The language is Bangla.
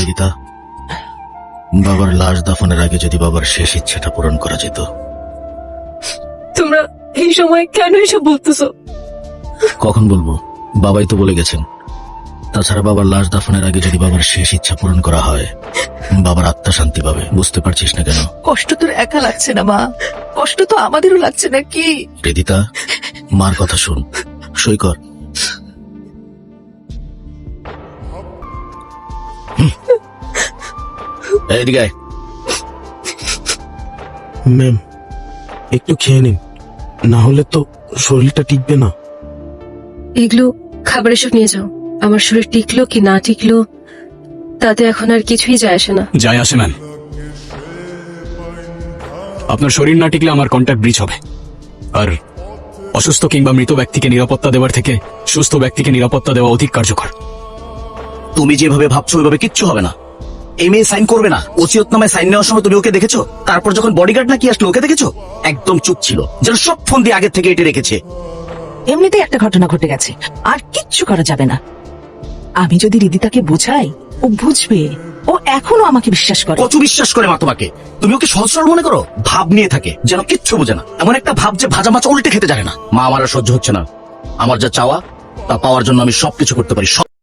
রিদিতা, বাবার লাশ দাফনের আগে যদি বাবার শেষ ইচ্ছেটা পূরণ করা যেত। তোমরা এই সময় কেন এসব বলতেছো? কখন বলবো? বাবাই তো বলে গেছেন। তাছাড়া বাবার লাশ দাফনের আগে যদি বাবার শেষ ইচ্ছা পূরণ করা হয়, বাবার আত্মা শান্তি পাবে। বুঝতে পারছিস না কেন? কষ্ট তোর একা লাগছে না মা, কষ্ট তো আমাদেরও লাগছে নাকি? রিদিতা, মার কথা শুন, সই কর। এদিকে আয়। ম্যাম, একটু খেয়ে নিন, না হলে তো শরীরটা টিকবে না। এগুলো খাবার এসব নিয়ে যাও। আমার শরীর টিকলো কি না টিকলো তাতে এখন আর কিছুই যায় আসে না। যায় আসে ম্যাম। আপনার শরীর না টিকলে আমার কন্ট্যাক্ট ব্রিচ হবে। আর অসুস্থ কিংবা মৃত ব্যক্তিকে নিরাপত্তা দেওয়ার থেকে সুস্থ ব্যক্তিকে নিরাপত্তা দেওয়া অধিক কার্যকর। তুমি যেভাবে ভাবছো ওইভাবে কিচ্ছু হবে না। এই মেয়ে সাইন করবে না। ওসিয়তনামায় সাইন নেওয়ার সময় তুমি ওকে দেখেছো? তারপর যখন বডিগার্ড নাকি আসলো ওকে দেখেছো? একদম চুপ ছিল, যেন সব ফোন দিয়ে আগের থেকে এটে রেখেছে। এমনিতেই একটা ঘটনা ঘটে গেছে, আর কিচ্ছু করা যাবে না। আমি যদি রিদিতাকে বোঝাই, ও বুঝবে। ও এখনো আমাকে বিশ্বাস করে। কচু বিশ্বাস করে মা তোমাকে? তুমি ওকে সহজ সরল মনে করো? ভাব নিয়ে থাকে, যেন কিচ্ছু বোঝে না। এমন একটা ভাব যে ভাজা মাছ উল্টে খেতে জানে না। মা, আমার আর সহ্য হচ্ছে না। আমার যা চাওয়া তা পাওয়ার জন্য আমি সবকিছু করতে পারি।